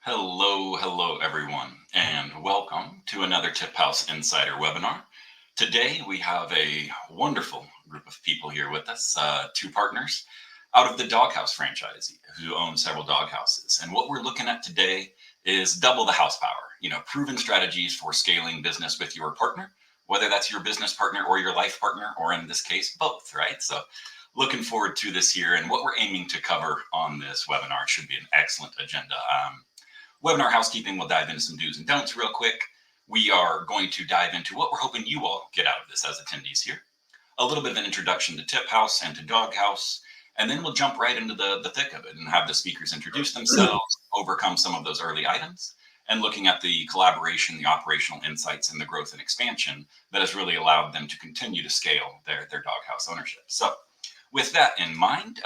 Hello, everyone, and welcome to another TipHaus Insider webinar. Today, we have a wonderful group of people here with us, two partners out of the Dog Haus franchise who own several dog houses. And what we're looking at today is double the house power, proven strategies for scaling business with your partner, whether that's your business partner or your life partner, or in this case, both, right? So looking forward to this here, and what we're aiming to cover on this webinar should be an excellent agenda. Webinar housekeeping, we'll dive into some do's and don'ts real quick. We are going to dive into what we're hoping you all get out of this as attendees here. A little bit of an introduction to TipHaus and to Dog Haus, and then we'll jump right into the thick of it and have the speakers introduce themselves, overcome some of those early items, and looking at the collaboration, the operational insights, and the growth and expansion that has really allowed them to continue to scale their Dog Haus ownership. So with that in mind,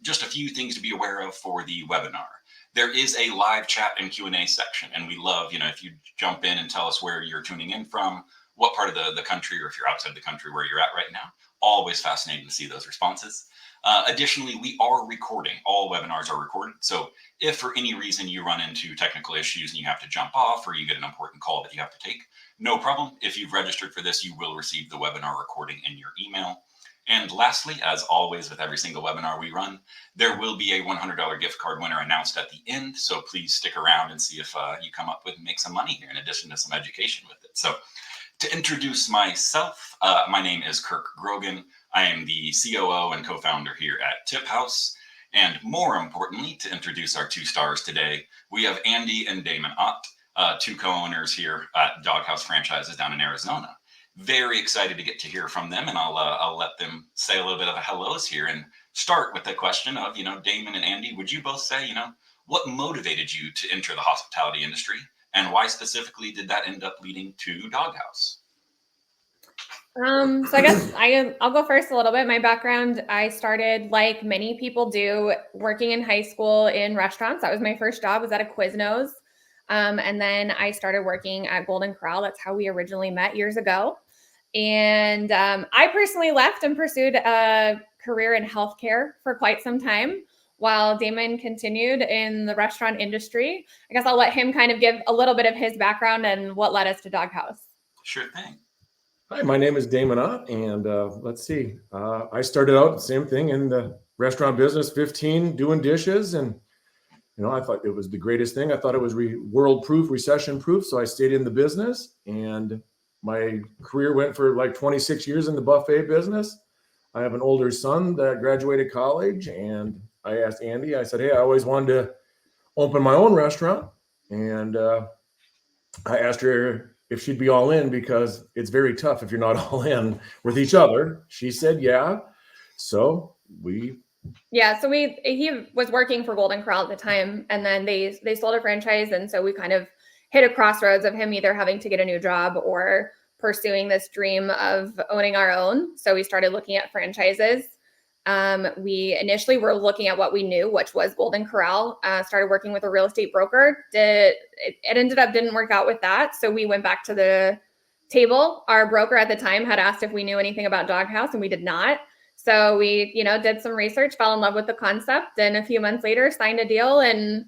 just a few things to be aware of for the webinar. There is a live chat and Q&A section, and we love, if you jump in and tell us where you're tuning in from, what part of the country, or if you're outside the country, where you're at right now. Always fascinating to see those responses. Additionally, we are recording. All webinars are recorded. So if for any reason you run into technical issues and you have to jump off, or you get an important call that you have to take, no problem. If you've registered for this, you will receive the webinar recording in your email. And lastly, as always with every single webinar we run, there will be a $100 gift card winner announced at the end. So please stick around and see if you come up with and make some money here in addition to some education with it. So to introduce myself, my name is Kirk Grogan. I am the COO and co-founder here at TipHaus. And more importantly, to introduce our two stars today, we have Andy and Damon Ott, two co-owners here at Dog Haus franchises down in Arizona. Very excited to get to hear from them, and I'll let them say a little bit of a hellos here and start with the question of, Damon and Andy, would you both say, what motivated you to enter the hospitality industry, and why specifically did that end up leading to Dog Haus? So I guess I'll go first a little bit. My background, I started, like many people do, working in high school in restaurants. That was my first job, was at a Quiznos. And then I started working at Golden Corral. That's how we originally met years ago. And I personally left and pursued a career in healthcare for quite some time, while Damon continued in the restaurant industry. I guess I'll let him kind of give a little bit of his background and what led us to Dog Haus. Sure thing. Hi, my name is Damon Ott, and let's see. I started out the same thing in the restaurant business, 15, doing dishes, and I thought it was the greatest thing. I thought it was world-proof, recession-proof, so I stayed in the business, and my career went for like 26 years in the buffet business. I have an older son that graduated college, and I asked Andy, I said, hey, I always wanted to open my own restaurant, and I asked her if she'd be all in, because it's very tough if you're not all in with each other. She said, yeah. So he was working for Golden Corral at the time, and then they sold a franchise. And so we kind of hit a crossroads of him either having to get a new job or pursuing this dream of owning our own. So we started looking at franchises. We initially were looking at what we knew, which was Golden Corral. Started working with a real estate broker. It ended up didn't work out with that. So we went back to the table. Our broker at the time had asked if we knew anything about Dog Haus, and we did not. So we, did some research, fell in love with the concept, and a few months later signed a deal, and,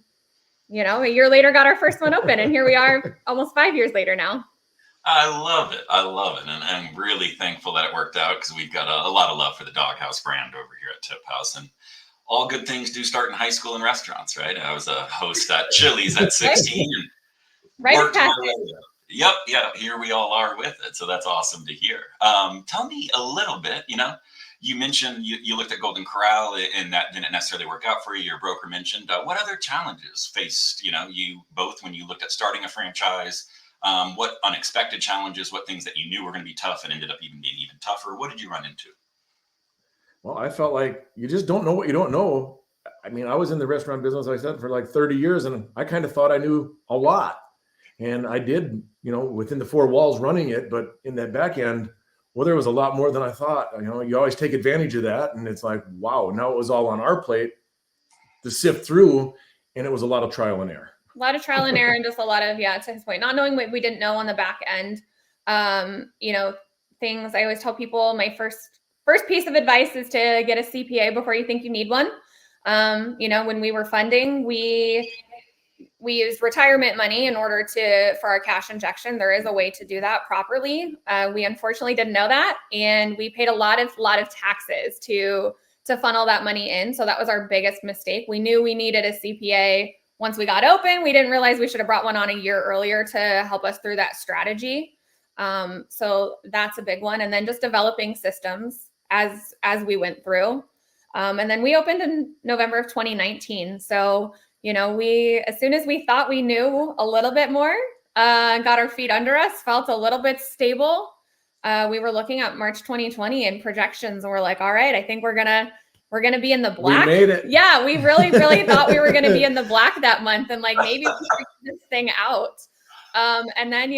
a year later got our first one open, and here we are almost 5 years later now. I love it. And I'm really thankful that it worked out, because we've got a lot of love for the Dog Haus brand over here at TipHaus. And all good things do start in high school and restaurants, right? I was a host at Chili's at 16. And worked my way up. Yep. Here we all are with it. So that's awesome to hear. Tell me a little bit, you mentioned you looked at Golden Corral and that didn't necessarily work out for you. Your broker mentioned what other challenges faced, you both when you looked at starting a franchise. What unexpected challenges, what things that you knew were going to be tough and ended up even being even tougher? What did you run into? Well, I felt like you just don't know what you don't know. I mean, I was in the restaurant business, like I said, for like 30 years, and I kind of thought I knew a lot. And I did, within the four walls running it, but in that back end, well, there was a lot more than I thought. You always take advantage of that. And it's like, wow, now it was all on our plate to sift through. And it was a lot of trial and error. A lot of trial and error, and just a lot of, to his point, not knowing what we didn't know on the back end. Things I always tell people, my first piece of advice is to get a CPA before you think you need one. When we were funding, we we used retirement money in order for our cash injection. There is a way to do that properly. We unfortunately didn't know that, and we paid a lot of taxes to funnel that money in. So that was our biggest mistake. We knew we needed a CPA once we got open. We didn't realize we should have brought one on a year earlier to help us through that strategy. So that's a big one. And then just developing systems as we went through. And then we opened in November of 2019. So, as soon as we thought we knew a little bit more, got our feet under us, felt a little bit stable. We were looking at March 2020 and projections, and we're like, all right, I think we're gonna be in the black. We made it. Yeah, we really, really thought we were gonna be in the black that month, and like maybe we figured this thing out. And then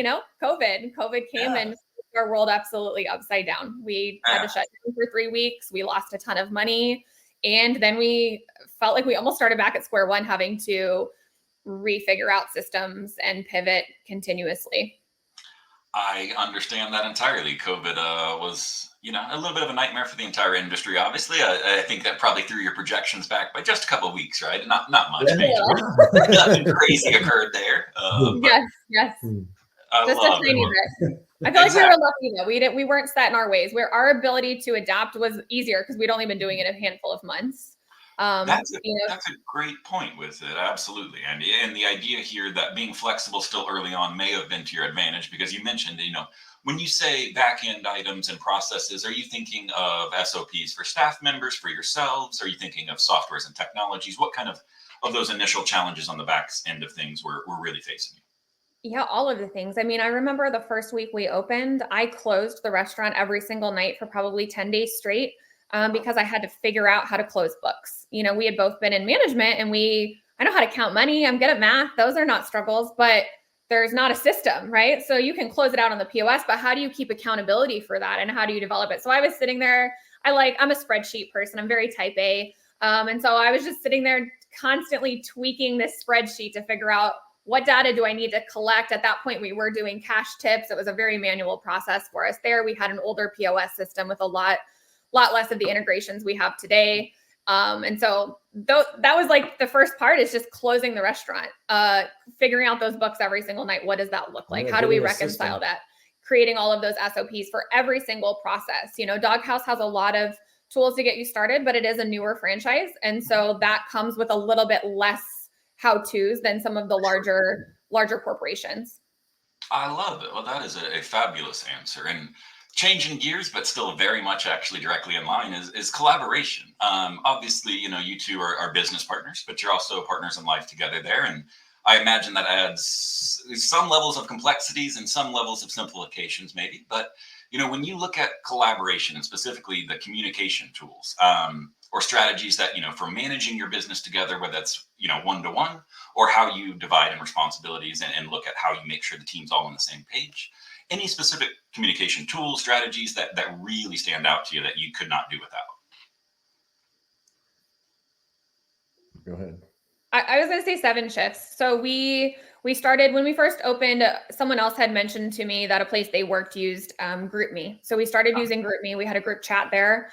COVID came and our world absolutely upside down. We had to shut down for 3 weeks. We lost a ton of money, and then we felt like we almost started back at square one, having to refigure out systems and pivot continuously. I understand that entirely. COVID was, a little bit of a nightmare for the entire industry. Obviously, I think that probably threw your projections back by just a couple of weeks, right? Not much. Yeah. Nothing crazy occurred there. Yes. Just a tiny bit. I feel like we were lucky though. We weren't set in our ways. Where our ability to adapt was easier because we'd only been doing it a handful of months. That's a great point with it. Absolutely. And the idea here that being flexible still early on may have been to your advantage, because you mentioned, when you say back-end items and processes, are you thinking of SOPs for staff members, for yourselves? Are you thinking of softwares and technologies? What kind of those initial challenges on the back end of things were really facing you? Yeah, all of the things. I mean, I remember the first week we opened, I closed the restaurant every single night for probably 10 days straight. Because I had to figure out how to close books. We had both been in management, and I know how to count money. I'm good at math. Those are not struggles, but there's not a system, right? So you can close it out on the POS, but how do you keep accountability for that? And how do you develop it? So I was sitting there, I'm a spreadsheet person. I'm very type A. And so I was just sitting there constantly tweaking this spreadsheet to figure out what data do I need to collect. At that point, we were doing cash tips. It was a very manual process for us there. We had an older POS system with a lot less of the integrations we have today. And so that was like the first part, is just closing the restaurant, figuring out those books every single night. What does that look like? How do we reconcile that? Creating all of those SOPs for every single process. Dog Haus has a lot of tools to get you started, but it is a newer franchise. And so that comes with a little bit less how-tos than some of the larger corporations. I love it. Well, that is a fabulous answer. And changing gears, but still very much actually directly in line, is collaboration. Obviously, you two are business partners, but you're also partners in life together there. And I imagine that adds some levels of complexities and some levels of simplifications maybe. But, when you look at collaboration, and specifically the communication tools or strategies that, for managing your business together, whether that's, one-to-one, or how you divide in responsibilities and look at how you make sure the team's all on the same page. Any specific communication tools, strategies that really stand out to you that you could not do without? Go ahead. I was going to say 7 shifts. So we started when we first opened. Someone else had mentioned to me that a place they worked used GroupMe. So we started using GroupMe. We had a group chat there.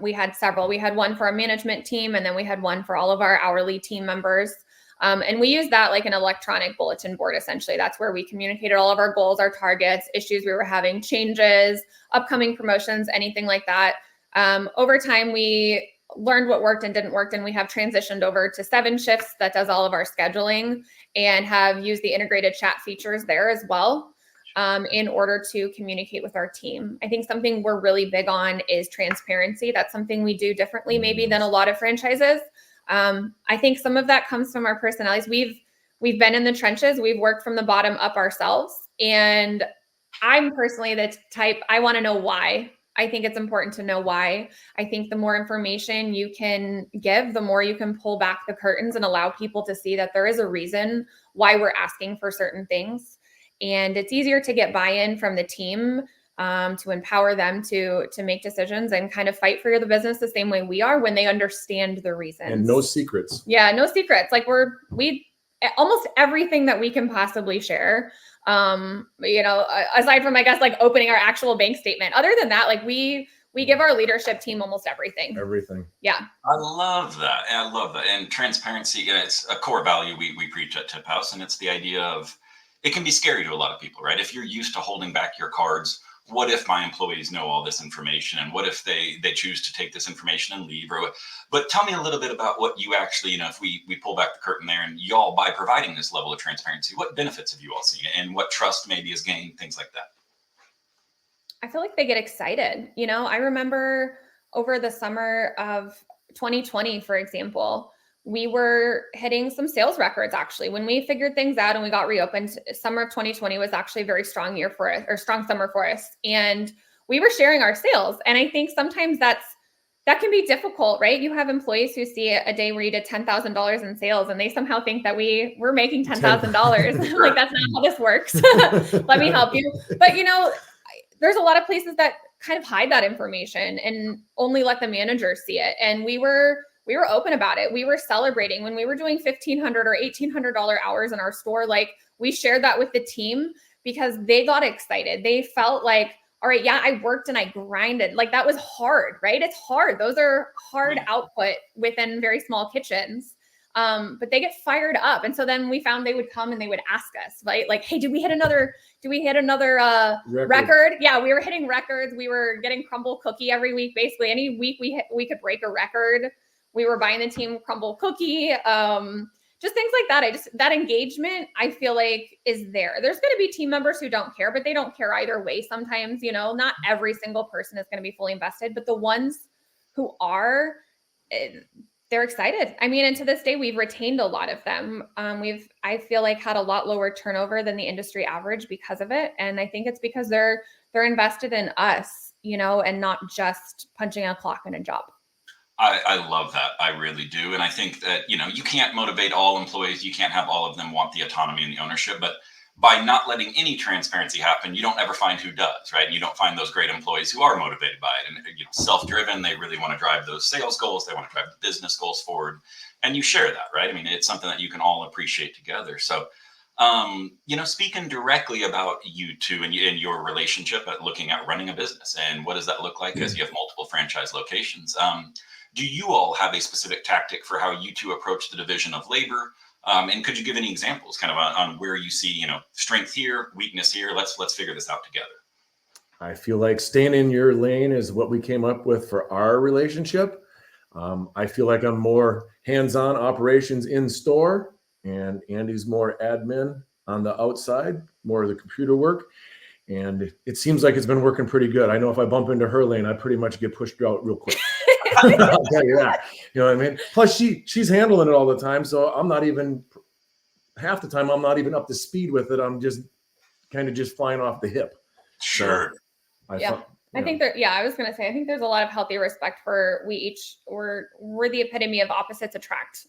We had several. We had one for our management team, and then we had one for all of our hourly team members. And we use that like an electronic bulletin board, essentially. That's where we communicated all of our goals, our targets, issues we were having, changes, upcoming promotions, anything like that. Over time, we learned what worked and didn't work, and we have transitioned over to 7 shifts that does all of our scheduling, and have used the integrated chat features there as well in order to communicate with our team. I think something we're really big on is transparency. That's something we do differently maybe than a lot of franchises. I think some of that comes from our personalities. We've been in the trenches. We've worked from the bottom up ourselves. And I'm personally the type, I want to know why. I think it's important to know why. I think the more information you can give, the more you can pull back the curtains and allow people to see that there is a reason why we're asking for certain things. And it's easier to get buy-in from the team, to empower them to make decisions and kind of fight for the business the same way we are when they understand the reasons. And no secrets. Yeah, no secrets. Like we almost everything that we can possibly share. Aside from, I guess, like opening our actual bank statement. Other than that, like we we give our leadership team almost everything. Everything. Yeah. I love that. I love that. And transparency, it's a core value we preach at TipHaus. And it's the idea of, it can be scary to a lot of people, right? If you're used to holding back your cards, what if my employees know all this information? And what if they choose to take this information and leave? But tell me a little bit about what you actually, if we pull back the curtain there, and y'all, by providing this level of transparency, what benefits have you all seen, and what trust maybe is gained, things like that? I feel like they get excited. I remember over the summer of 2020, for example, we were hitting some sales records. Actually, when we figured things out and we got reopened, summer of 2020 was actually a very strong year for us, or strong summer for us. And we were sharing our sales. And I think sometimes that can be difficult, right? You have employees who see a day where you did $10,000 in sales and they somehow think that we're making $10,000. Like, that's not how this works. Let me help you. But there's a lot of places that kind of hide that information and only let the manager see it. And we were open about it. We were celebrating when we were doing $1,500 or $1,800 hours in our store. Like, we shared that with the team because they got excited. They felt like, all right, yeah, I worked and I grinded. Like, that was hard, right? It's hard. Those are hard output within very small kitchens. But they get fired up. And so then we found they would come and they would ask us, right? Like, hey, did we hit another record? Yeah, we were hitting records. We were getting crumble cookie every week. Basically, any week we could break a record. We were buying the team crumble cookie. Just things like that. That engagement, I feel like, is there. There's going to be team members who don't care, but they don't care either way. Sometimes, not every single person is going to be fully invested, but the ones who are, they're excited. I mean, and to this day, we've retained a lot of them. I feel like, had a lot lower turnover than the industry average because of it. And I think it's because they're invested in us, and not just punching a clock in a job. I love that. I really do. And I think that, you can't motivate all employees. You can't have all of them want the autonomy and the ownership, but by not letting any transparency happen, you don't ever find who does, right? And you don't find those great employees who are motivated by it and self-driven. They really want to drive those sales goals. They want to drive the business goals forward. And you share that, right? I mean, it's something that you can all appreciate together. So, speaking directly about you two and your relationship at looking at running a business, and what does that look like as you have multiple franchise locations? Do you all have a specific tactic for how you two approach the division of labor? And could you give any examples kind of on where you see, strength here, weakness here? Let's figure this out together. I feel like staying in your lane is what we came up with for our relationship. I feel like I'm more hands-on operations in store, and Andy's more admin on the outside, more of the computer work. And it seems like it's been working pretty good. I know if I bump into her lane, I pretty much get pushed out real quick. I'll tell you that. You know what I mean? Plus, she's handling it all the time, so I'm not even half the time. I'm not even up to speed with it. I'm just kind of just flying off the hip. Sure. So I think I was going to say, I think there's a lot of healthy respect for we're the epitome of opposites attract.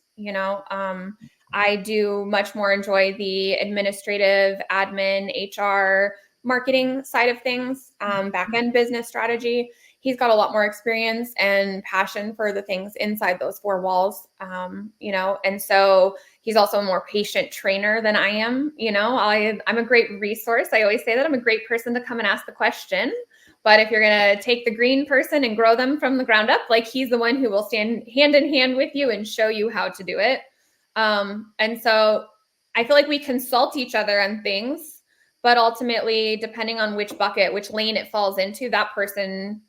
I do much more enjoy the administrative, admin, HR, marketing side of things, back-end business strategy. He's got a lot more experience and passion for the things inside those four walls, and so he's also a more patient trainer than I am. I'm a great resource. I always say that I'm a great person to come and ask the question, but if you're going to take the green person and grow them from the ground up, like, he's the one who will stand hand in hand with you and show you how to do it. And so I feel like we consult each other on things, but ultimately, depending on which bucket, which lane it falls into, that person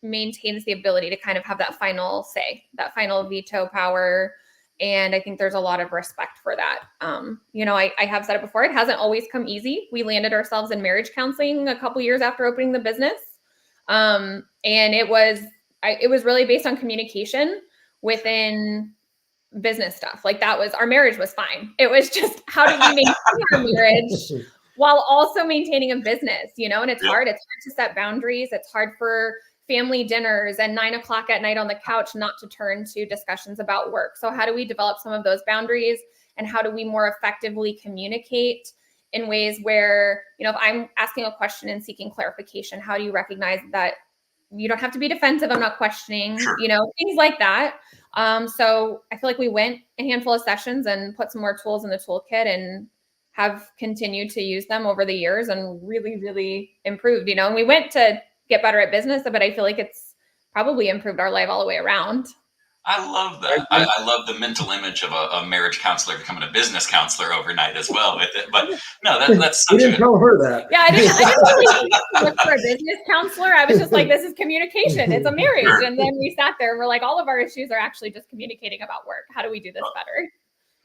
maintains the ability to kind of have that final say, that final veto power. And I think there's a lot of respect for that. I have said it before, it hasn't always come easy. We landed ourselves in marriage counseling a couple years after opening the business. And it was really based on communication within business stuff. Like, our marriage was fine. It was just, how do we maintain our marriage while also maintaining a business, and it's hard. It's hard to set boundaries. It's hard for family dinners and 9:00 at night on the couch not to turn to discussions about work. So how do we develop some of those boundaries, and how do we more effectively communicate in ways where, if I'm asking a question and seeking clarification, how do you recognize that you don't have to be defensive? I'm not questioning, Sure. Things like that. So I feel like we went a handful of sessions and put some more tools in the toolkit, and have continued to use them over the years and really, really improved, and we went to get better at business, but I feel like it's probably improved our life all the way around. I love that. I love the mental image of a marriage counselor becoming a business counselor overnight as well with it. But no, that's We such didn't tell her that. Yeah, I didn't really look for a business counselor. I was just like, this is communication. It's a marriage. Sure. And then we sat there and we're like, all of our issues are actually just communicating about work. How do we do this better?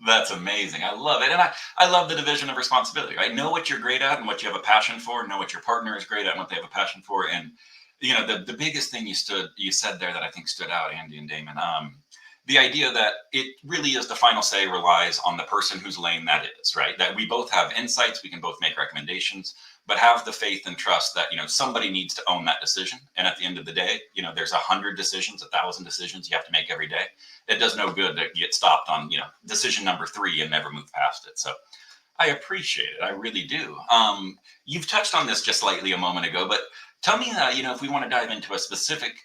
That's amazing. I love it. And I love the division of responsibility. I know what you're great at and what you have a passion for, know what your partner is great at and what they have a passion for. And the biggest thing you said there that I think stood out, Andy and Damon, the idea that it really is the final say relies on the person whose lane that is, right? That we both have insights, we can both make recommendations, but have the faith and trust that, somebody needs to own that decision. And at the end of the day, there's 100 decisions, 1,000 decisions you have to make every day. It does no good to get stopped on, decision number 3 and never move past it. So I appreciate it. I really do. You've touched on this just slightly a moment ago, but tell me, if we want to dive into a specific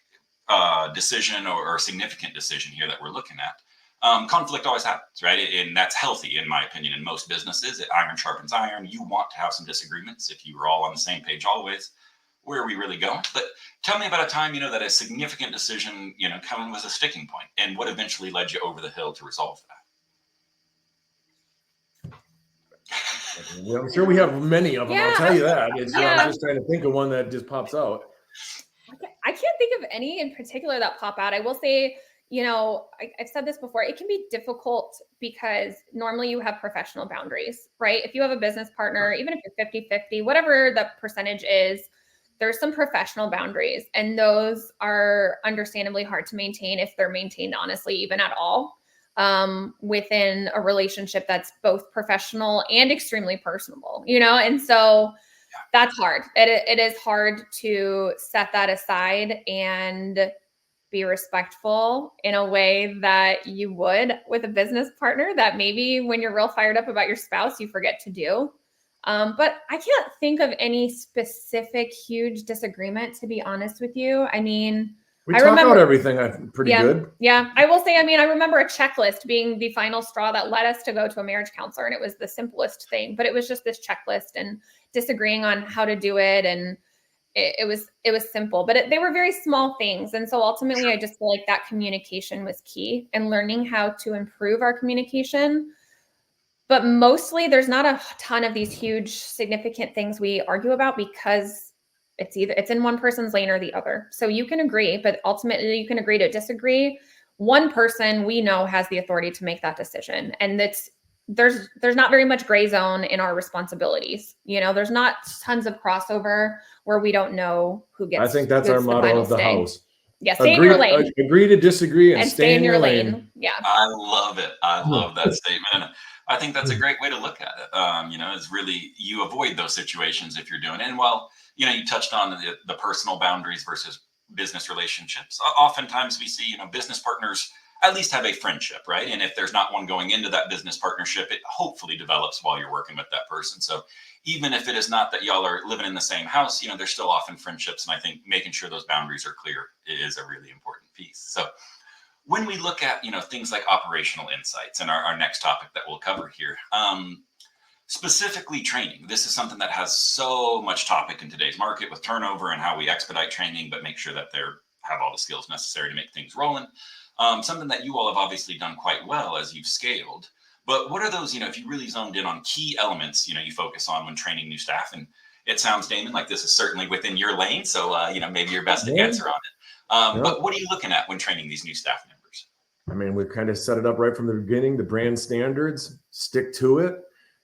decision or significant decision here that we're looking at, conflict always happens, right? And that's healthy, in my opinion. In most businesses, iron sharpens iron. You want to have some disagreements. If you were all on the same page always, where are we really going? But tell me about a time, that a significant decision, kind of was a sticking point and what eventually led you over the hill to resolve that. Yeah, I'm sure we have many of them. Yeah, I'll tell you that. I'm yeah. just trying to think of one that just pops out. I can't think of any in particular that pop out. I will say, I've said this before, it can be difficult because normally you have professional boundaries, right? If you have a business partner, even if you're 50-50, whatever the percentage is, there's some professional boundaries. And those are understandably hard to maintain if they're maintained honestly, even at all, within a relationship that's both professional and extremely personable, And so that's hard. It is hard to set that aside and be respectful in a way that you would with a business partner that maybe when you're real fired up about your spouse, you forget to do. But I can't think of any specific huge disagreement, to be honest with you. I mean, we talk about everything pretty good. Yeah. I will say, I remember a checklist being the final straw that led us to go to a marriage counselor. And it was the simplest thing, but it was just this checklist and disagreeing on how to do it. And it was simple, but they were very small things. And so ultimately I just feel like that communication was key and learning how to improve our communication. But mostly there's not a ton of these huge significant things we argue about because it's in one person's lane or the other. So you can agree, but ultimately you can agree to disagree. One person we know has the authority to make that decision. And there's not very much gray zone in our responsibilities. There's not tons of crossover where we don't know who gets. I think that's our motto of the house. Yeah, stay in your lane. Agree to disagree and stay in your lane. Yeah. I love it. I love that statement. And I think that's a great way to look at it. Is really you avoid those situations if you're doing it. And while, you touched on the personal boundaries versus business relationships. Oftentimes we see, business partners at least have a friendship, right? And if there's not one going into that business partnership, it hopefully develops while you're working with that person. So even if it is not that y'all are living in the same house, there's still often friendships. And I think making sure those boundaries are clear is a really important piece. So when we look at, things like operational insights and our next topic that we'll cover here, specifically training. This is something that has so much topic in today's market with turnover and how we expedite training, but make sure that they have all the skills necessary to make things rolling. Something that you all have obviously done quite well as you've scaled. But what are those, if you really zoned in on key elements, you focus on when training new staff? And it sounds, Damon, like this is certainly within your lane. So, maybe your best answer on it. But what are you looking at when training these new staff members? I mean, we've kind of set it up right from the beginning, the brand standards, stick to it.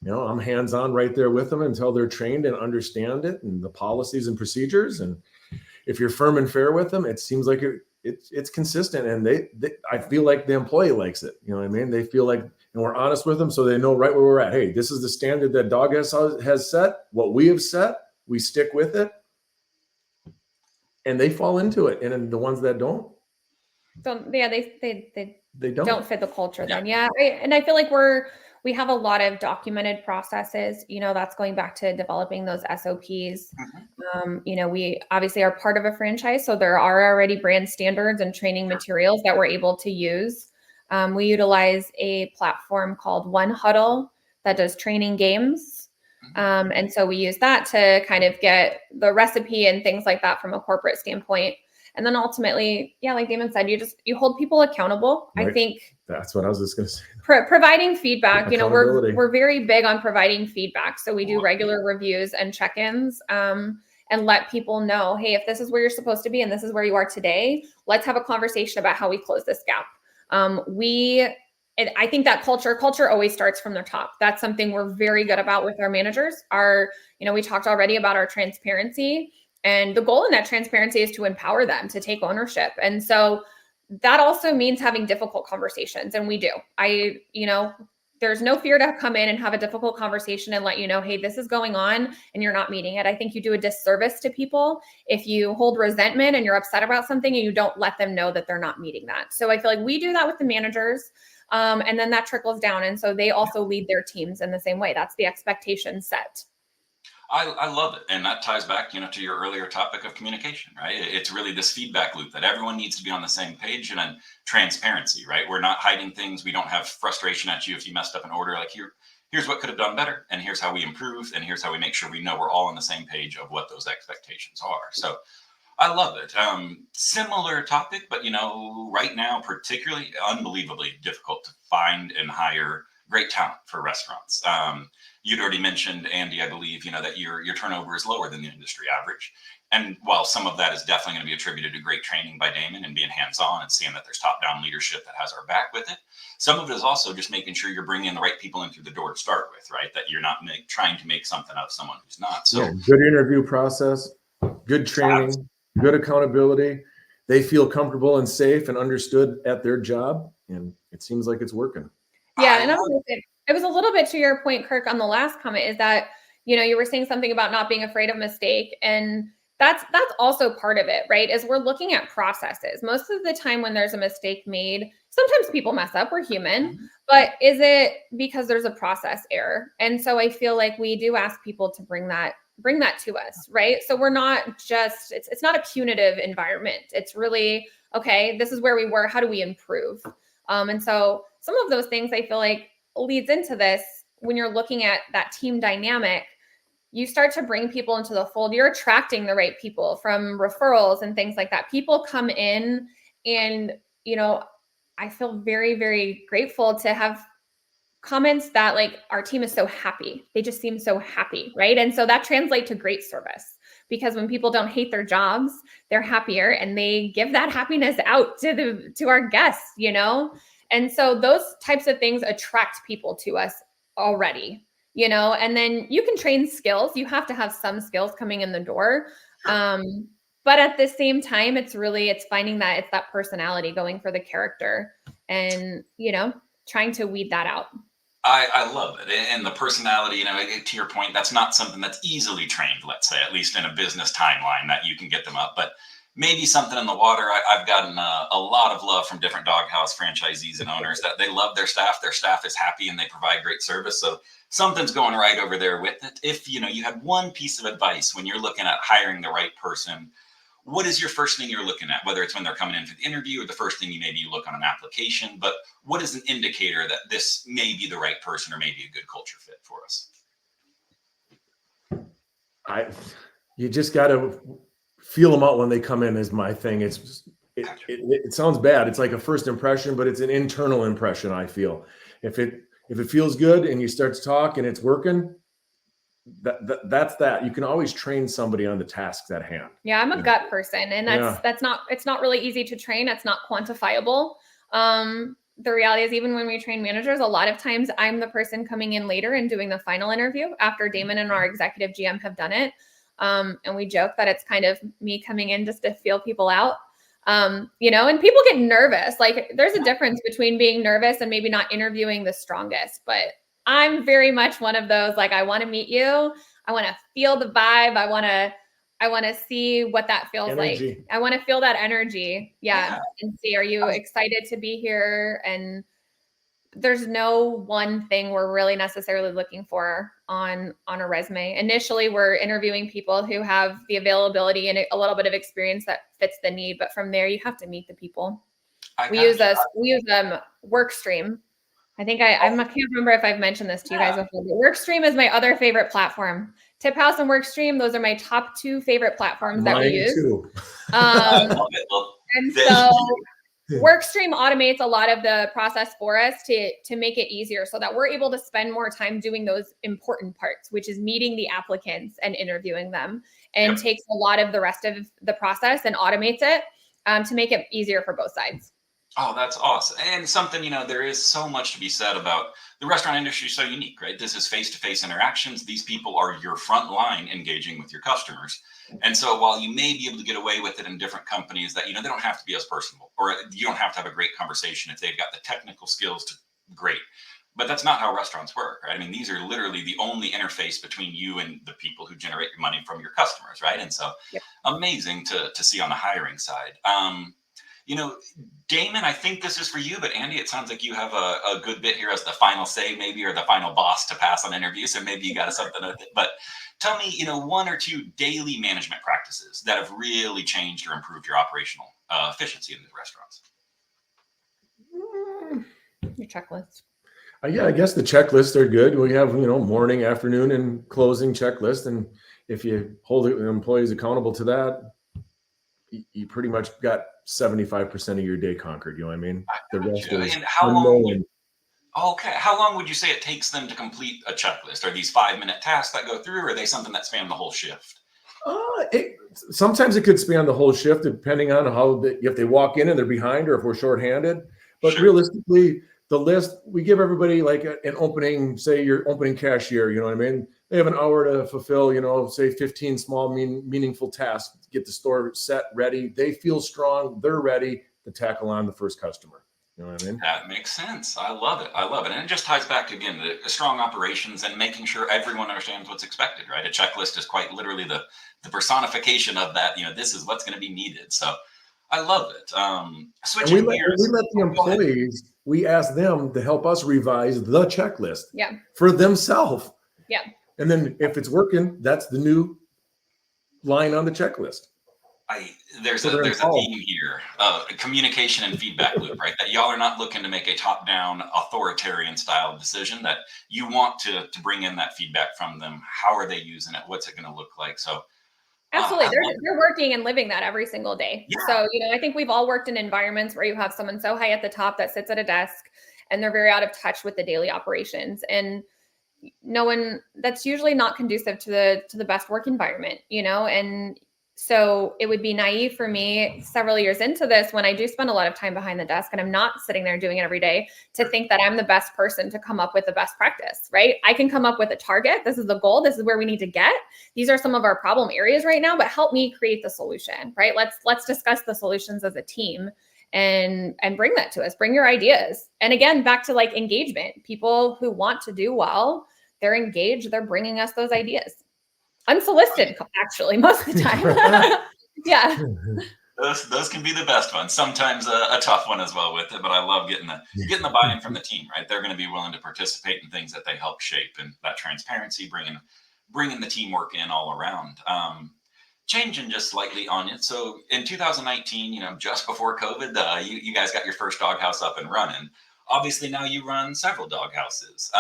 I'm hands-on right there with them until they're trained and understand it and the policies and procedures. And if you're firm and fair with them, it seems like it's consistent. And I feel like the employee likes it. You know what I mean? They feel like, and we're honest with them so they know right where we're at. Hey, this is the standard that Dog Haus has set. What we have set, we stick with it. And they fall into it. And the ones that don't, they don't fit the culture then. Yeah. And I feel like we have a lot of documented processes, that's going back to developing those SOPs. We obviously are part of a franchise, so there are already brand standards and training materials that we're able to use. We utilize a platform called One Huddle that does training games. And so we use that to kind of get the recipe and things like that from a corporate standpoint. And then ultimately, yeah, like Damon said, you hold people accountable. Right. I think That's what I was just going to say. providing feedback, you know, Accountability. we're very big on providing feedback. So we do regular reviews and check-ins, and let people know, hey, if this is where you're supposed to be and this is where you are today, let's have a conversation about how we close this gap. I think that culture always starts from the top. That's something we're very good about with our managers. We talked already about our transparency, and the goal in that transparency is to empower them to take ownership. And so that also means having difficult conversations. And we do. There's no fear to come in and have a difficult conversation and let you know, hey, this is going on and you're not meeting it. I think you do a disservice to people if you hold resentment and you're upset about something and you don't let them know that they're not meeting that. So I feel like we do that with the managers, and then that trickles down. And so they also lead their teams in the same way. That's the expectation set. I love it. And that ties back, to your earlier topic of communication, right? It's really this feedback loop that everyone needs to be on the same page, and then transparency, right? We're not hiding things. We don't have frustration at you if you messed up an order. Like here's what could have done better, and here's how we improve, and here's how we make sure we know we're all on the same page of what those expectations are. So I love it. Similar topic, but right now, particularly unbelievably difficult to find and hire great talent for restaurants. You'd already mentioned, Andy, I believe, that your turnover is lower than the industry average. And while some of that is definitely going to be attributed to great training by Damon and being hands-on and seeing that there's top-down leadership that has our back with it, some of it is also just making sure you're bringing the right people in through the door to start with, right? That you're not trying to make something out of someone who's not. So good interview process, good training, good accountability. They feel comfortable and safe and understood at their job, and it seems like it's working. Yeah, and it was a little bit to your point, Kirk, on the last comment, is that, you were saying something about not being afraid of mistake. And that's also part of it, right? Is we're looking at processes. Most of the time when there's a mistake made, sometimes people mess up, we're human, but is it because there's a process error? And so I feel like we do ask people to bring that to us, right? So we're not just, it's not a punitive environment. It's really, okay, this is where we were, how do we improve? And so some of those things I feel like leads into this. When you're looking at that team dynamic, you start to bring people into the fold. You're attracting the right people from referrals and things like that. People come in and, I feel very, very grateful to have comments that like, our team is so happy. They just seem so happy, right? And so that translates to great service, because when people don't hate their jobs, they're happier and they give that happiness out to our guests, And so those types of things attract people to us already, and then you can train skills. You have to have some skills coming in the door. But at the same time, it's finding that it's that personality, going for the character and, trying to weed that out. I love it. And the personality, to your point, that's not something that's easily trained, let's say, at least in a business timeline that you can get them up. But maybe something in the water. I've gotten a lot of love from different Dog Haus franchisees and owners that they love their staff. Their staff is happy and they provide great service. So something's going right over there with it. If, you had one piece of advice when you're looking at hiring the right person, what is your first thing you're looking at, whether it's when they're coming in for the interview or the first thing you look on an application, but what is an indicator that this may be the right person or maybe a good culture fit for us? You just got to feel them out when they come in is my thing. It sounds bad. It's like a first impression, but it's an internal impression. I feel if it feels good and you start to talk and it's working, that's that. You can always train somebody on the tasks at hand. Yeah, I'm a gut person, and it's not really easy to train. It's not quantifiable. The reality is, even when we train managers, a lot of times I'm the person coming in later and doing the final interview after Damon and our executive GM have done it. And we joke that it's kind of me coming in just to feel people out. And people get nervous. Like, there's a difference between being nervous and maybe not interviewing the strongest, but I'm very much one of those, like, I want to meet you. I want to feel the vibe. I want to see what that feels like. I want to feel that energy. Yeah. And see, are you excited to be here? And there's no one thing we're really necessarily looking for on a resume. Initially, we're interviewing people who have the availability and a little bit of experience that fits the need. But from there, you have to meet the people. We use Workstream. I think I can't remember if I've mentioned this to you guys before, but Workstream is my other favorite platform TipHaus and Workstream, those are my top 2 favorite platforms that we Mine use. too. I love it. Well, And thank so you. Workstream automates a lot of the process for us to make it easier so that we're able to spend more time doing those important parts, which is meeting the applicants and interviewing them, and Yep. takes a lot of the rest of the process and automates it to make it easier for both sides. Oh, that's awesome. And something, there is so much to be said about the restaurant industry is so unique, right? This is face-to-face interactions. These people are your front line engaging with your customers. And so while you may be able to get away with it in different companies that, they don't have to be as personable, or you don't have to have a great conversation if they've got the technical skills to great. But that's not how restaurants work, right? I mean, these are literally the only interface between you and the people who generate your money from your customers, right? And so amazing to see on the hiring side. Damon, I think this is for you, but Andy, it sounds like you have a good bit here as the final say, maybe, or the final boss to pass on interviews. So maybe you got something with it. But tell me, 1 or 2 daily management practices that have really changed or improved your operational efficiency in the restaurants. Your checklist. Yeah, I guess the checklists are good. We have, morning, afternoon, and closing checklist. And if you hold the employees accountable to that, you pretty much got 75% of your day conquered. You know what I mean? The rest is and how long? Okay, how long would you say it takes them to complete a checklist? Are these 5-minute tasks that go through, or are they something that span the whole shift? Sometimes it could span the whole shift, depending on if they walk in and they're behind, or if we're shorthanded. But realistically, the list, we give everybody like an opening, say your opening cashier, you know what I mean? They have an hour to fulfill, say 15 small, meaningful tasks, get the store set, ready. They feel strong. They're ready to tackle on the first customer. You know what I mean? That makes sense. I love it. And it just ties back to, again, the strong operations and making sure everyone understands what's expected, right? A checklist is quite literally the personification of that. This is what's going to be needed. So I love it. Switching gears. We let the employees, we ask them to help us revise the checklist for themselves. Yeah. And then if it's working, that's the new line on the checklist. There's a theme here, communication and feedback loop, right? That y'all are not looking to make a top-down authoritarian style decision, that you want to bring in that feedback from them. How are they using it? What's it going to look like? So absolutely. They're working and living that every single day. Yeah. So, I think we've all worked in environments where you have someone so high at the top that sits at a desk and they're very out of touch with the daily operations, and that's usually not conducive to the best work environment, and so it would be naive for me several years into this, when I do spend a lot of time behind the desk and I'm not sitting there doing it every day, to think that I'm the best person to come up with the best practice, right? I can come up with a target. This is the goal. This is where we need to get. These are some of our problem areas right now, but help me create the solution, right? Let's discuss the solutions as a team and bring that to us. Bring your ideas. And again, back to like engagement, people who want to do well, they're engaged. They're bringing us those ideas. Unsolicited, actually, most of the time. Yeah. Those can be the best ones. Sometimes a tough one as well with it, but I love getting the buy-in from the team, right? They're going to be willing to participate in things that they help shape, and that transparency, bringing the teamwork in all around. Changing just slightly on it. So in 2019, just before COVID, you guys got your first dog house up and running. Obviously, now you run several dog houses.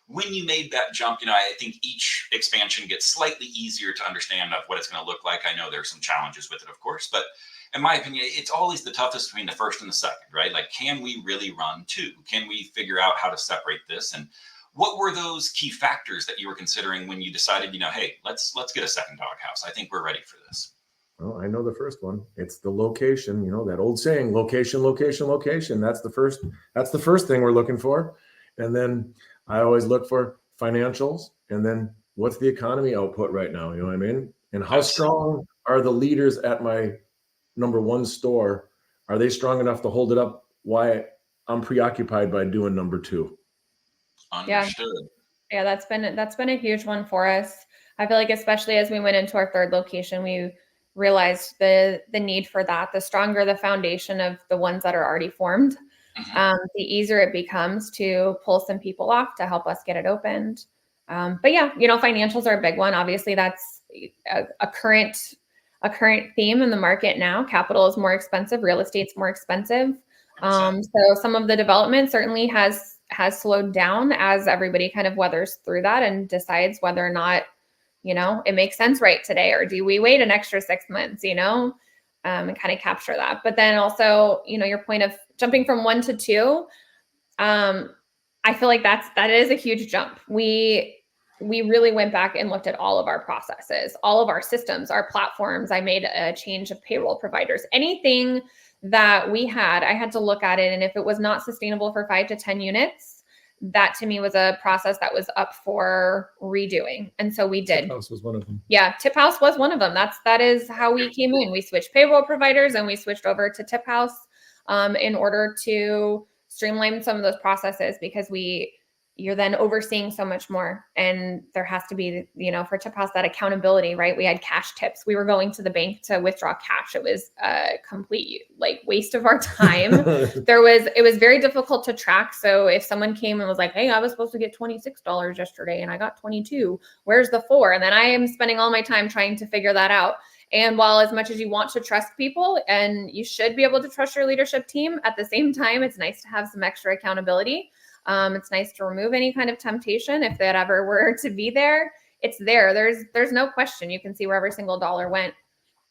When you made that jump, I think each expansion gets slightly easier to understand of what it's going to look like. I know there's some challenges with it, of course, but in my opinion, it's always the toughest between the first and the second, right? Like, can we really run 2? Can we figure out how to separate this? And what were those key factors that you were considering when you decided, hey, let's get a second dog house? I think we're ready for this. Well, I know the first one. It's the location. That old saying, location, location, location. That's the first thing we're looking for. And then I always look for financials, and then what's the economy output right now? You know what I mean? And how strong are the leaders at my number 1 store? Are they strong enough to hold it up while I'm preoccupied by doing number 2? Understood. Yeah, that's been a huge one for us. I feel like, especially as we went into our 3rd location, we realized the need for that. The stronger the foundation of the ones that are already formed, the easier it becomes to pull some people off to help us get it opened. But yeah, financials are a big one. Obviously, that's a current theme in the market now. Capital is more expensive. Real estate's more expensive. So some of the development certainly has slowed down as everybody kind of weathers through that and decides whether or not it makes sense right today, or do we wait an extra 6 months, and kind of capture that. But then also, your point of jumping from 1 to 2, I feel like that is a huge jump. We really went back and looked at all of our processes, all of our systems, our platforms. I made a change of payroll providers. Anything that we had, I had to look at it. And if it was not sustainable for 5 to 10 units, that to me was a process that was up for redoing. And so we did. TipHaus was one of them. Yeah, TipHaus was one of them. That is how we came in. We switched payroll providers and we switched over to TipHaus in order to streamline some of those processes, because you're then overseeing so much more. And there has to be, for TipHaus, that accountability, right? We had cash tips. We were going to the bank to withdraw cash. It was a complete waste of our time. It was very difficult to track. So if someone came and was like, hey, I was supposed to get $26 yesterday and I got 22, where's the 4? And then I am spending all my time trying to figure that out. And while as much as you want to trust people and you should be able to trust your leadership team, at the same time, it's nice to have some extra accountability. It's nice to remove any kind of temptation if that ever were to be there. It's there. There's no question. You can see where every single dollar went.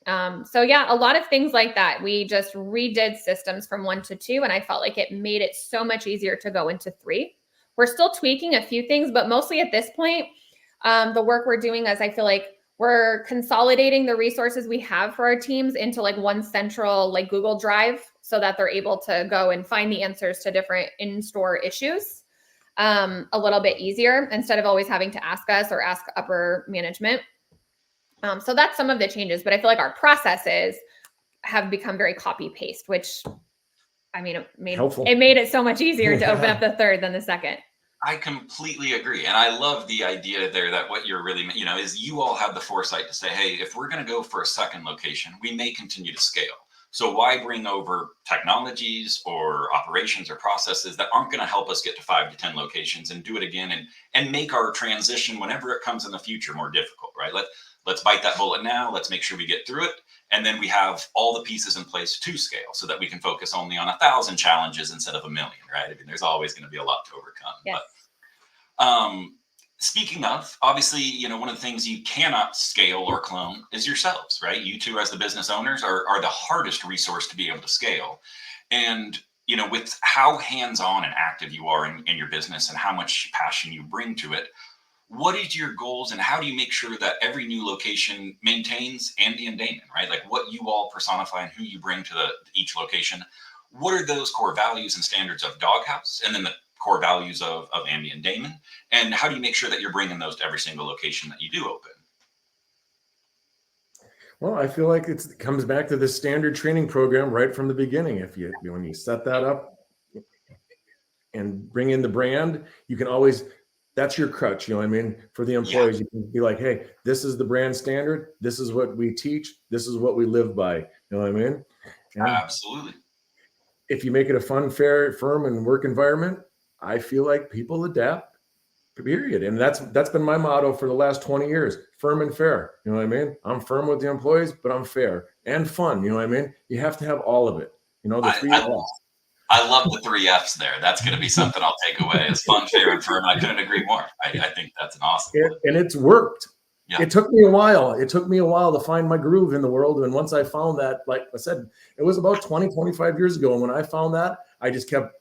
So yeah, a lot of things like that. We just redid systems from 1 to 2, and I felt like it made it so much easier to go into 3. We're still tweaking a few things, but mostly at this point, the work we're doing is I feel like we're consolidating the resources we have for our teams into one central Google Drive, so that they're able to go and find the answers to different in-store issues a little bit easier, instead of always having to ask us or ask upper management. So that's some of the changes, but I feel like our processes have become very copy-paste, which it made it so much easier to open up the third than the second. I completely agree. And I love the idea there that what you're really, is you all have the foresight to say, hey, if we're going to go for a second location, we may continue to scale. So why bring over technologies or operations or processes that aren't going to help us get to 5 to 10 locations and do it again and make our transition whenever it comes in the future more difficult, right? Let's bite that bullet now. Let's make sure we get through it. And then we have all the pieces in place to scale so that we can focus only on 1,000 challenges instead of 1 million, right? There's always going to be a lot to overcome. Yes. But speaking of, obviously, one of the things you cannot scale or clone is yourselves, right? You two as the business owners are the hardest resource to be able to scale. And, with how hands-on and active you are in your business and how much passion you bring to it, what is your goals and how do you make sure that every new location maintains Andy and Damon, right? What you all personify and who you bring to each location. What are those core values and standards of Dog Haus, and then the core values of Andy and Damon? And how do you make sure that you're bringing those to every single location that you do open? Well, I feel like it comes back to the standard training program right from the beginning. When you set that up and bring in the brand, you can always, that's your crutch, for the employees. You can be like, hey, this is the brand standard. This is what we teach. This is what we live by. You know what I mean? And absolutely. If you make it a fun, fair, firm, and work environment, I feel like people adapt, period. And that's been my motto for the last 20 years, firm and fair. You know what I mean? I'm firm with the employees, but I'm fair and fun. You know what I mean? You have to have all of it. The 3 F's. I love the 3 F's there. That's going to be something I'll take away. It's fun, fair, and firm. I couldn't agree more. I think that's an awesome one. And it's worked. Yeah. It took me a while. It took me a while to find my groove in the world. And once I found that, like I said, it was about 20, 25 years ago. And when I found that, I just kept,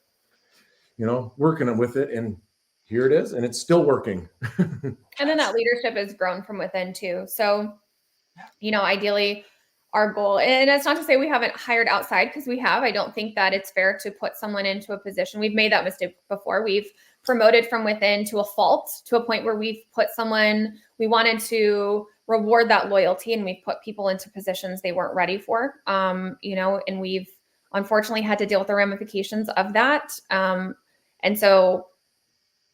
working with it. And here it is. And it's still working. And then that leadership has grown from within too. So, ideally, our goal, and it's not to say we haven't hired outside, because we have. I don't think that it's fair to put someone into a position. We've made that mistake before. We've promoted from within to a fault, to a point where we've put someone, we wanted to reward that loyalty, and we've put people into positions they weren't ready for, and we've unfortunately had to deal with the ramifications of that. And so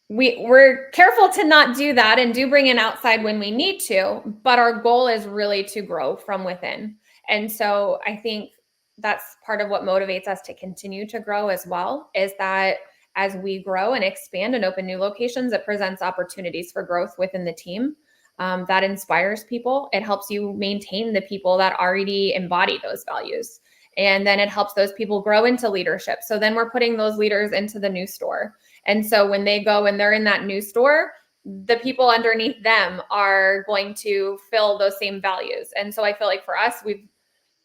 we're careful to not do that, and do bring in outside when we need to, but our goal is really to grow from within. And so I think that's part of what motivates us to continue to grow as well, is that as we grow and expand and open new locations, it presents opportunities for growth within the team. That inspires people. It helps you maintain the people that already embody those values. And then it helps those people grow into leadership. So then we're putting those leaders into the new store. And so when they go and they're in that new store, the people underneath them are going to fill those same values. And so I feel like for us,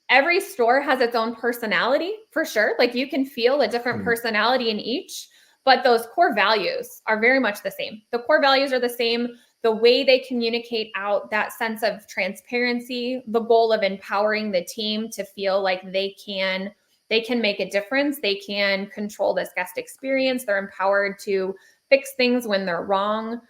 every store has its own personality for sure. Like you can feel a different personality in each, but those core values are very much the same. The core values are the same. The way they communicate out that sense of transparency, the goal of empowering the team to feel like they can make a difference. They can control this guest experience. They're empowered to fix things when they're wrong.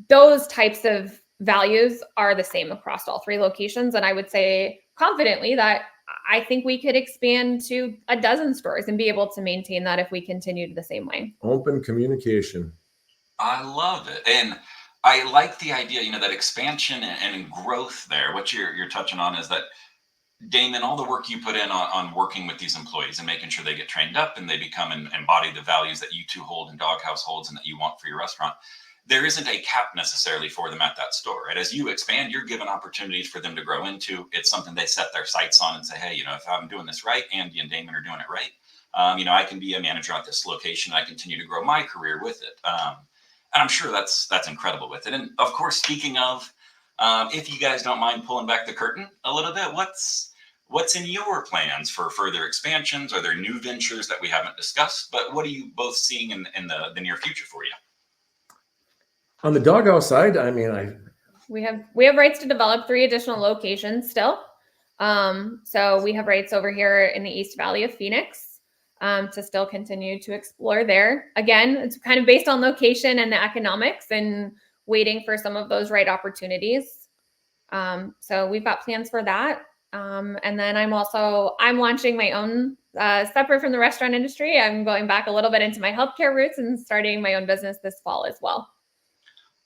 Those types of values are the same across all 3 locations. And I would say confidently that I think we could expand to a dozen stores and be able to maintain that if we continued the same way. Open communication. I love it. And I like the idea, that expansion and growth there. What you're touching on is that, Damon, all the work you put in on working with these employees and making sure they get trained up and they become and embody the values that you two hold and Dog Haus holds and that you want for your restaurant. There isn't a cap necessarily for them at that store, right? As you expand, you're given opportunities for them to grow into. It's something they set their sights on and say, hey, if I'm doing this right, Andy and Damon are doing it right. I can be a manager at this location. I continue to grow my career with it. And I'm sure that's incredible with it. And of course, speaking of, if you guys don't mind pulling back the curtain a little bit, what's in your plans for further expansions? Are there new ventures that we haven't discussed? But what are you both seeing in the near future for you? On the Dog Haus side, I mean, we have rights to develop 3 additional locations still. So we have rights over here in the East Valley of Phoenix to still continue to explore there. Again, it's kind of based on location and the economics and waiting for some of those right opportunities. So we've got plans for that. And then I'm launching my own, separate from the restaurant industry. I'm going back a little bit into my healthcare roots and starting my own business this fall as well.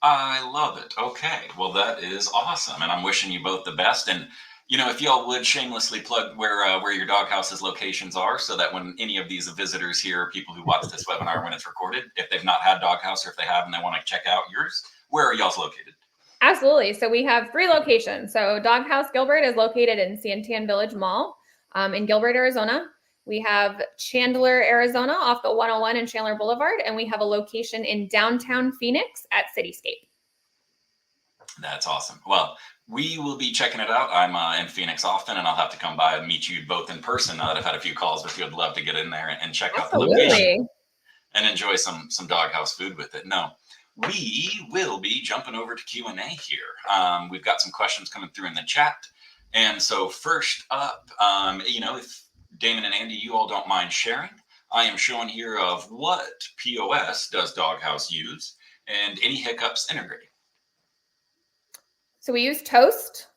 I love it. Okay. Well, that is awesome. And I'm wishing you both the best. And, if y'all would shamelessly plug where your Dog Haus's locations are so that when any of these visitors here, people who watch this webinar when it's recorded, if they've not had Dog Haus or if they have and they want to check out yours, where are y'all's located? Absolutely. So we have 3 locations. So Dog Haus Gilbert is located in Santan Village Mall in Gilbert, Arizona. We have Chandler, Arizona off the 101 and Chandler Boulevard. And we have a location in downtown Phoenix at Cityscape. That's awesome. Well, we will be checking it out. I'm in Phoenix often, and I'll have to come by and meet you both in person now that I've had a few calls with you. I'd love to get in there and check out the location and enjoy some Dog Haus food with it. No, we will be jumping over to Q&A here. We've got some questions coming through in the chat. And so first up, if Damon and Andy, you all don't mind sharing, I am showing here of what POS does Dog Haus use and any hiccups integrating. So we use Toast.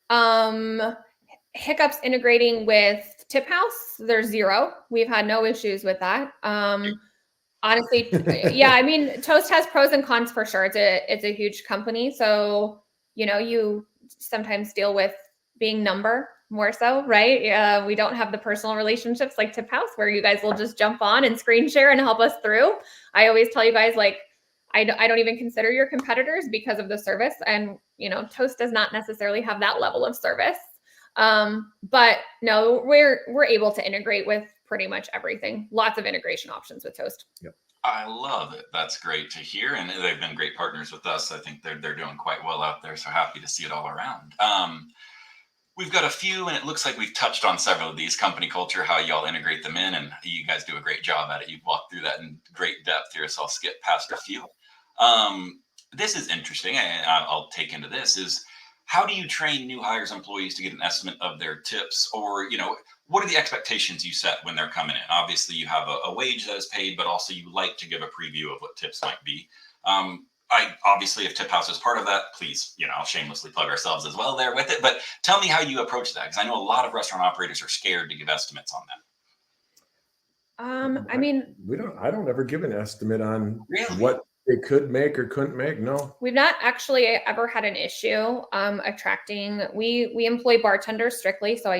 Hiccups integrating with TipHaus, there's 0. We've had no issues with that. Honestly, yeah, I mean, Toast has pros and cons for sure. It's a huge company. So, you sometimes deal with being number more so, right? We don't have the personal relationships like TipHaus where you guys will just jump on and screen share and help us through. I always tell you guys, like, I don't even consider your competitors because of the service. And, Toast does not necessarily have that level of service. But no, we're able to integrate with pretty much everything. Lots of integration options with Toast. Yep. I love it. That's great to hear. And they've been great partners with us. I think they're doing quite well out there. So happy to see it all around. We've got a few, and it looks like we've touched on several of these. Company culture, how y'all integrate them in, and you guys do a great job at it. You've walked through that in great depth here, so I'll skip past a few. This is interesting, and I'll take into this, is how do you train new hires employees to get an estimate of their tips? Or, what are the expectations you set when they're coming in? Obviously, you have a wage that is paid, but also you like to give a preview of what tips might be. Obviously, if TipHaus is part of that, please, I'll shamelessly plug ourselves as well there with it. But tell me how you approach that, because I know a lot of restaurant operators are scared to give estimates on that. I mean, I don't ever give an estimate on Really? what they could make or couldn't make. No, we've not actually ever had an issue attracting. We employ bartenders strictly, so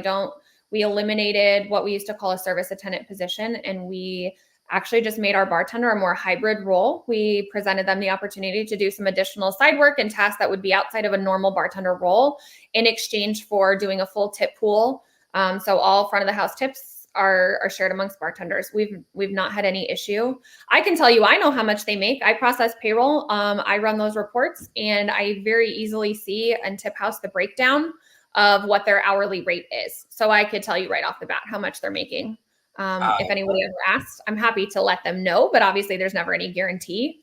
we eliminated what we used to call a service attendant position, and we actually just made our bartender a more hybrid role. We presented them the opportunity to do some additional side work and tasks that would be outside of a normal bartender role in exchange for doing a full tip pool. So all front of the house tips are shared amongst bartenders. We've not had any issue. I can tell you, I know how much they make. I process payroll. I run those reports, and I very easily see in TipHaus the breakdown of what their hourly rate is. So I could tell you right off the bat how much they're making. If anybody ever asked, I'm happy to let them know, but obviously there's never any guarantee.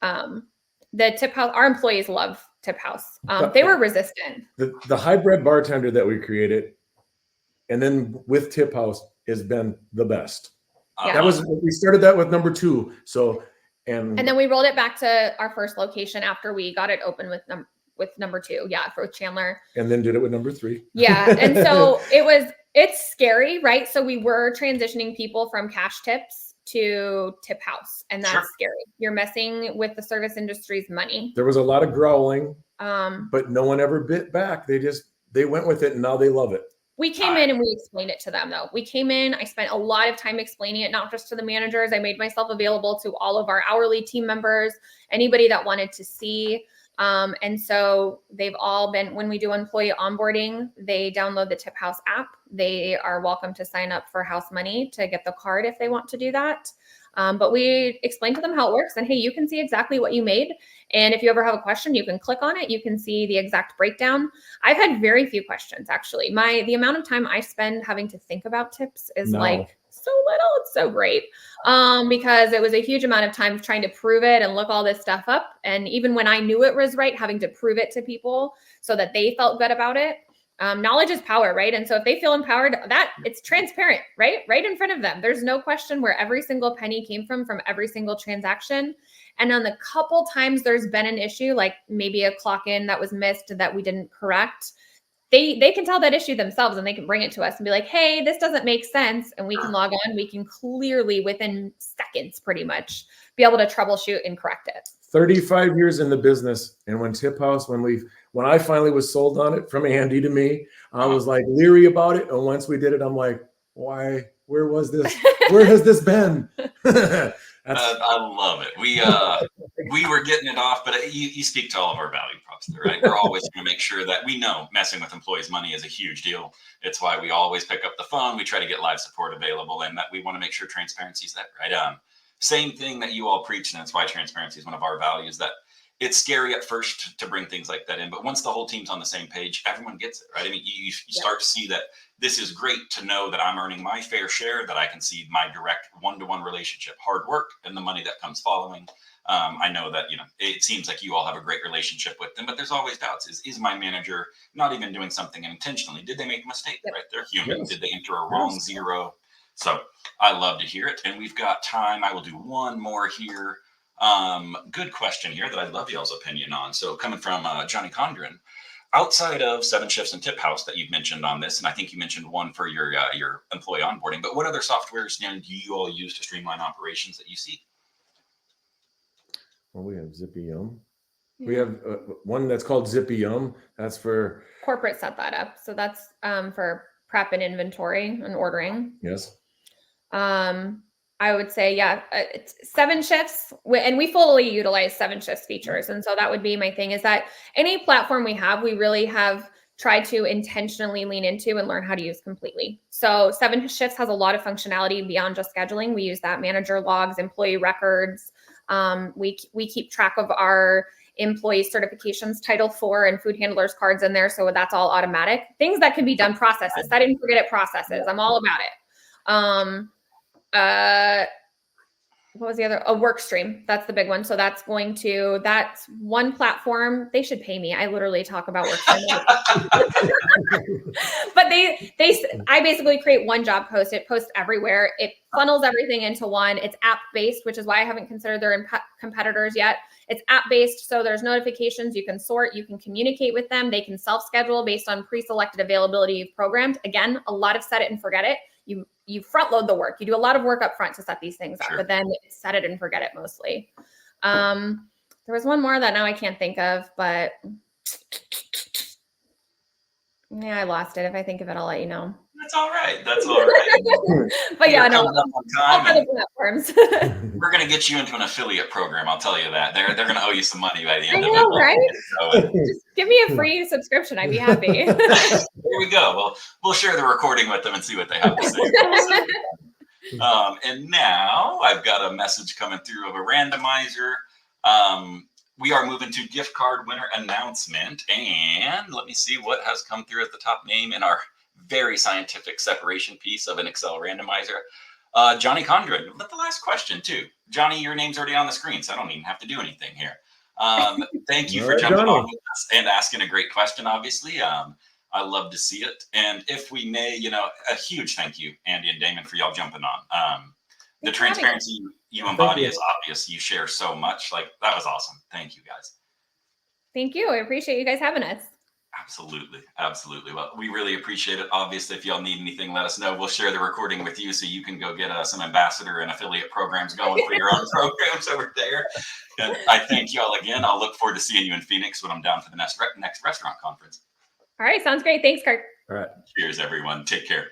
The TipHaus, our employees love TipHaus. They were resistant. The hybrid bartender that we created, and then with TipHaus, has been the best. Yeah. That was, we started that with number 2. So, and then we rolled it back to our first location after we got it open with number 2. Yeah, for Chandler. And then did it with number 3. Yeah. And so it's scary, right? So we were transitioning people from cash tips to TipHaus, and that's scary. You're messing with the service industry's money. There was a lot of growling, but no one ever bit back. They went with it, and now they love it. We came in and we explained it to them, though. We came in, I spent a lot of time explaining it, not just to the managers. I made myself available to all of our hourly team members, anybody that wanted to see. And so they've all been, when we do employee onboarding, they download the TipHaus app. They are welcome to sign up for house money to get the card if they want to do that. But we explain to them how it works, and hey, you can see exactly what you made. And if you ever have a question, you can click on it. You can see the exact breakdown. I've had very few questions, actually. The amount of time I spend having to think about tips is like so little. It's so great. Because it was a huge amount of time trying to prove it and look all this stuff up. And even when I knew it was right, having to prove it to people so that they felt good about it. Knowledge is power, right? And so if they feel empowered, that it's transparent, right? Right in front of them. There's no question where every single penny came from every single transaction. And on the couple times there's been an issue, like maybe a clock in that was missed that we didn't correct, they can tell that issue themselves, and they can bring it to us and be like, hey, this doesn't make sense. And we can log on. We can clearly, within seconds, pretty much be able to troubleshoot and correct it. 35 years in the business. And when TipHaus, when I finally was sold on it from Andy to me, I was like leery about it. And once we did it, I'm like, why? Where was this? Where has this been? I love it. We were getting it off, but you speak to all of our value props there, right? We're always going to make sure that we know messing with employees' money is a huge deal. It's why we always pick up the phone. We try to get live support available, and that we want to make sure transparency is there, right? Same thing that you all preach, and that's why transparency is one of our values. That it's scary at first to bring things like that in, but once the whole team's on the same page, everyone gets it, right? I mean, you start to see that this is great to know that I'm earning my fair share, that I can see my direct one-to-one relationship, hard work, and the money that comes following. I know that, it seems like you all have a great relationship with them, but there's always doubts. Is my manager not even doing something intentionally? Did they make a mistake, right? They're human. Yes. Did they enter a wrong zero? So I love to hear it. And we've got time. I will do one more here. Good question here that I'd love y'all's opinion on. So coming from Johnny Condren, outside of 7 Shifts and TipHaus that you've mentioned on this, and I think you mentioned one for your employee onboarding, but what other softwares do you all use to streamline operations that you see? Well, we have ZippyYum. Yeah. We have one that's called ZippyYum. That's for corporate set that up. So that's for prep and inventory and ordering. Yes. I would say, it's 7 Shifts, and we fully utilize 7 Shifts features. And so that would be my thing, is that any platform we have, we really have tried to intentionally lean into and learn how to use completely. So 7 Shifts has a lot of functionality beyond just scheduling. We use that manager logs, employee records. We keep track of our employee certifications, Title IV and food handlers cards in there. So that's all automatic. Things that can be done, processes. Set and forget it processes. I'm all about it. What was the other? A work stream. That's the big one. So that's one platform. They should pay me. I literally talk about work stream. But I basically create one job post. It posts everywhere. It funnels everything into one. It's app-based, which is why I haven't considered their competitors yet. It's app-based. So there's notifications. You can sort, you can communicate with them. They can self-schedule based on pre-selected availability you've programmed. Again, a lot of set it and forget it. You front load the work. You do a lot of work up front to set these things up, but then set it and forget it mostly. There was one more that now I can't think of, but yeah, I lost it. If I think of it, I'll let you know. That's all right. That's all right. But yeah, You're no, coming up on all time, for and the platforms. we're going to get you into an affiliate program. I'll tell you that. They're going to owe you some money by the I end of know, it. right? So, Just give me a free subscription. I'd be happy. here we go. We'll share the recording with them and see what they have to say. And now I've got a message coming through of a randomizer. We are moving to gift card winner announcement. And let me see what has come through at the top name in our very scientific separation piece of an Excel randomizer. Johnny Condren, but the last question too. Johnny, your name's already on the screen, so I don't even have to do anything here. Thank you for jumping on with us and asking a great question, obviously. I love to see it. And if we may, a huge thank you, Andy and Damon, for y'all jumping on. The transparency you embody is obvious. You share so much. Like, that was awesome. Thank you, guys. Thank you. I appreciate you guys having us. Absolutely. Absolutely. Well, we really appreciate it. Obviously, if y'all need anything, let us know. We'll share the recording with you so you can go get some ambassador and affiliate programs going for your own programs over there. And I thank y'all again. I'll look forward to seeing you in Phoenix when I'm down for the next restaurant conference. All right. Sounds great. Thanks, Kirk. All right. Cheers, everyone. Take care.